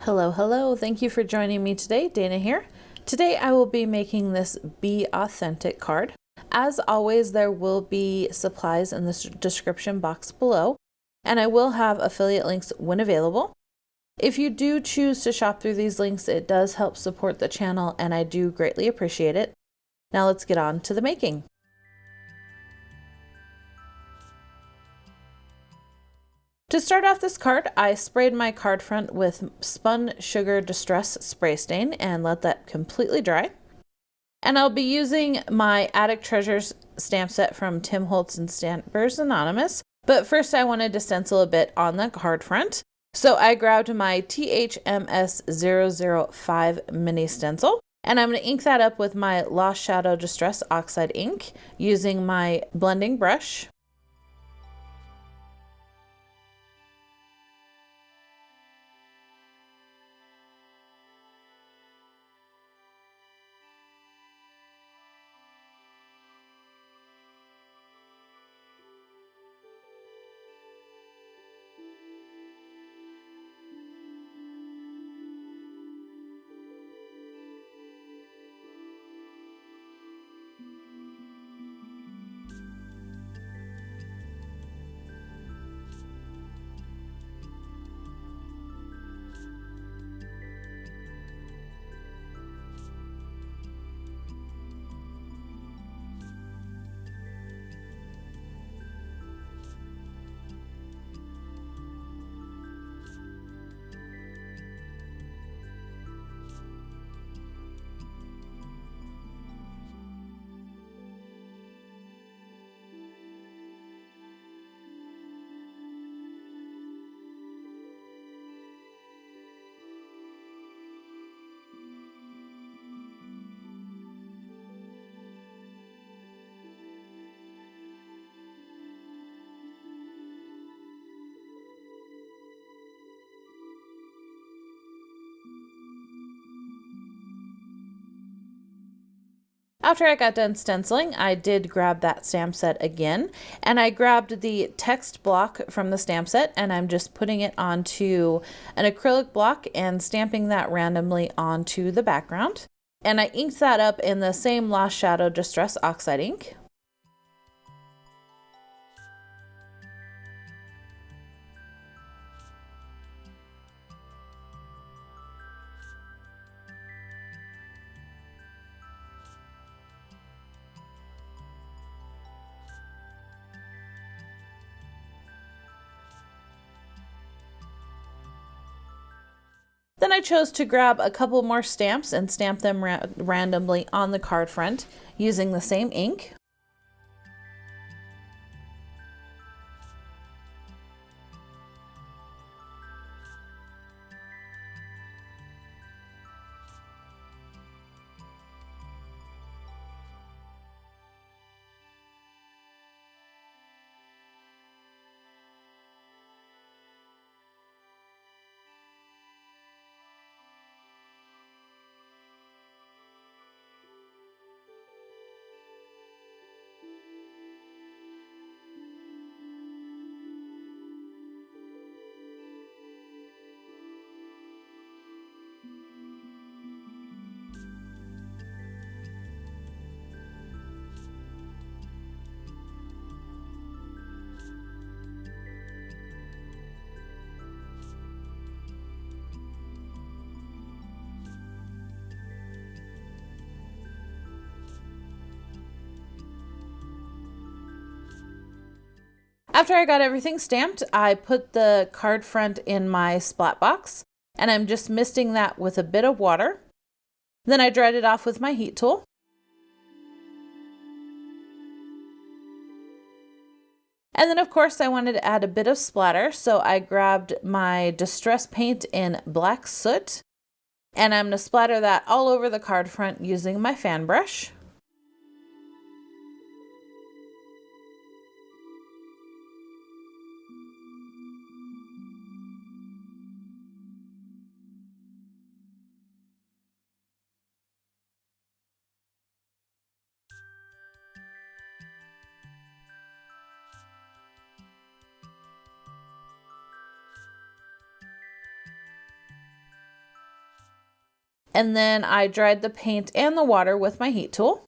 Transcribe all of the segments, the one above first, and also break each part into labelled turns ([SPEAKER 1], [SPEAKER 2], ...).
[SPEAKER 1] Hello, hello. Thank you for joining me today. Dana here. Today I will be making this Be Authentic card. As always, there will be supplies in the description box below, and I will have affiliate links when available. If you do choose to shop through these links, it does help support the channel, and I do greatly appreciate it. Now let's get on to the making. To start off this card, I sprayed my card front with Spun Sugar Distress Spray Stain and let that completely dry. And I'll be using my Attic Treasures stamp set from Holtz and Stampers Anonymous. But first I wanted to stencil a bit on the card front. So I grabbed my THMS 005 mini stencil. And I'm going to ink that up with my Lost Shadow Distress Oxide ink using my blending brush. After I got done stenciling, I did grab that stamp set again, and I grabbed the text block from the stamp set, and I'm just putting it onto an acrylic block and stamping that randomly onto the background. And I inked that up in the same Lost Shadow Distress Oxide ink. Then I chose to grab a couple more stamps and stamp them randomly on the card front using the same ink. After I got everything stamped, I put the card front in my splat box, and I'm just misting that with a bit of water. Then I dried it off with my heat tool. And then of course I wanted to add a bit of splatter, so I grabbed my distress paint in Black Soot, and I'm going to splatter that all over the card front using my fan brush. And then I dried the paint and the water with my heat tool.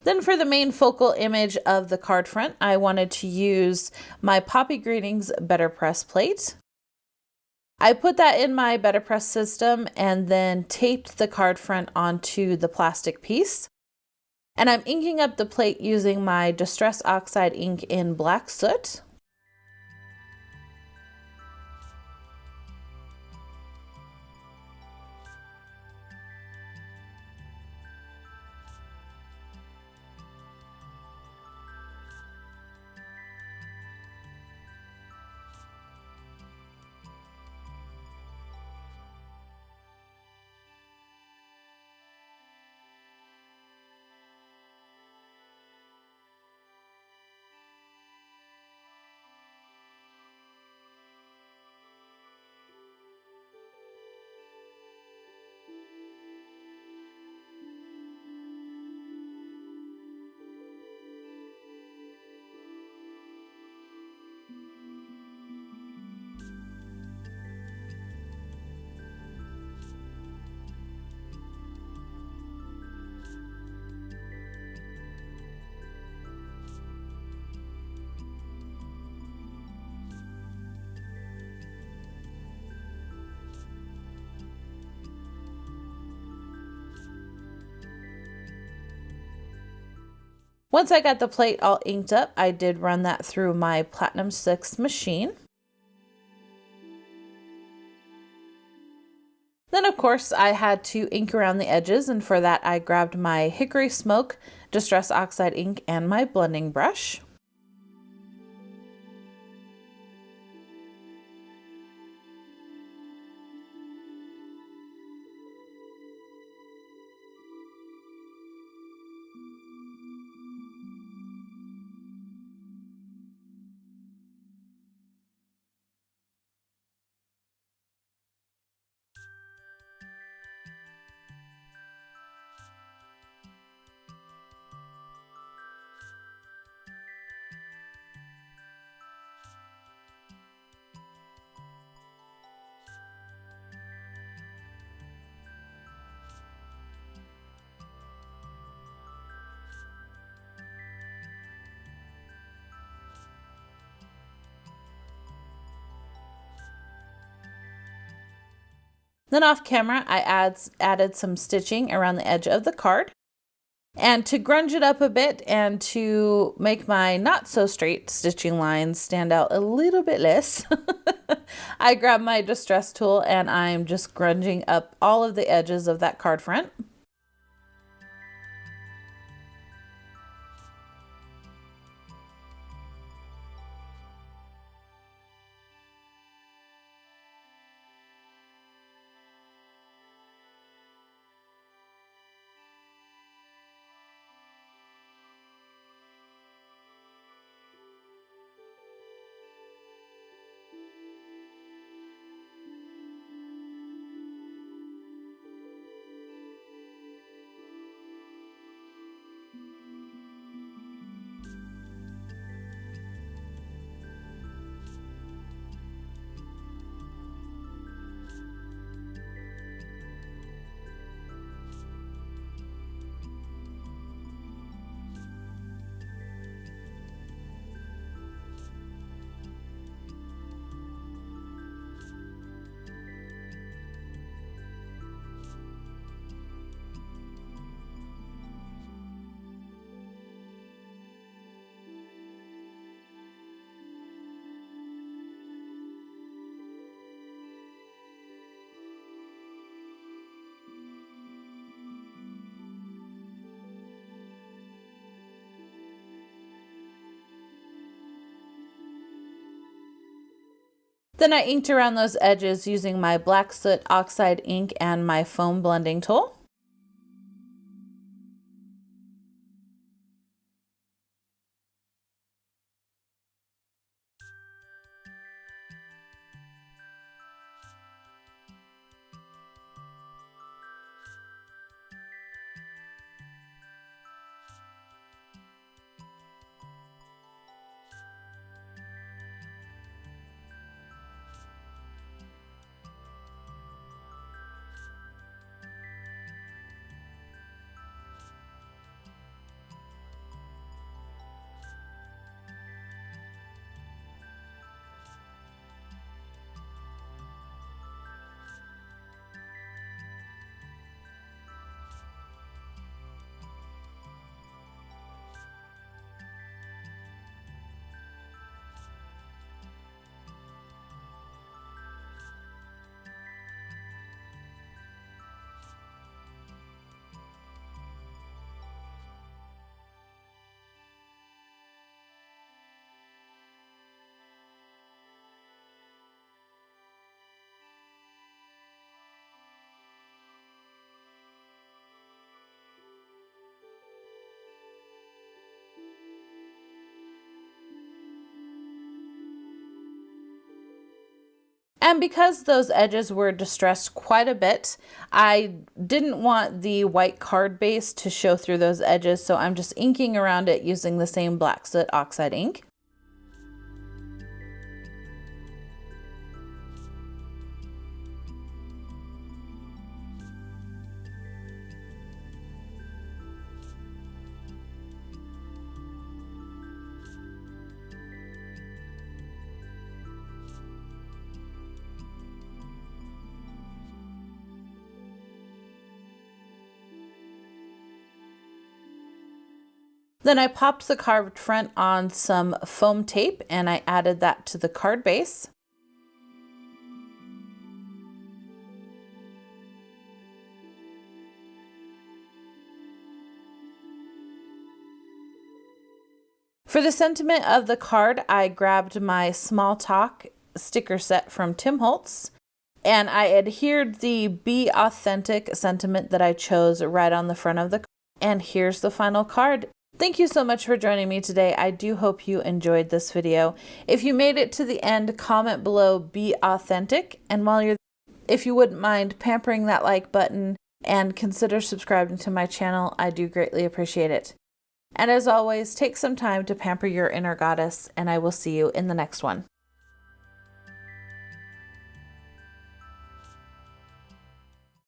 [SPEAKER 1] Then for the main focal image of the card front, I wanted to use my Poppy Greetings BetterPress plate. I put that in my BetterPress system and then taped the card front onto the plastic piece. And I'm inking up the plate using my Distress Oxide ink in Black Soot. Once I got the plate all inked up, I did run that through my Platinum 6 machine. Then of course I had to ink around the edges, and for that I grabbed my Hickory Smoke Distress Oxide ink and my blending brush. Then off camera, I added some stitching around the edge of the card. And to grunge it up a bit and to make my not so straight stitching lines stand out a little bit less, I grabbed my distress tool and I'm just grunging up all of the edges of that card front. Then I inked around those edges using my Black Soot Oxide ink and my foam blending tool. And because those edges were distressed quite a bit, I didn't want the white card base to show through those edges, so I'm just inking around it using the same black soot oxide ink. Then I popped the carved front on some foam tape and I added that to the card base. For the sentiment of the card, I grabbed my Small Talk sticker set from Tim Holtz and I adhered the Be Authentic sentiment that I chose right on the front of the card. And here's the final card. Thank you so much for joining me today. I do hope you enjoyed this video. If you made it to the end, comment below "Be Authentic." And while you're there, if you wouldn't mind pampering that like button and consider subscribing to my channel, I do greatly appreciate it. And as always, take some time to pamper your inner goddess, and I will see you in the next one.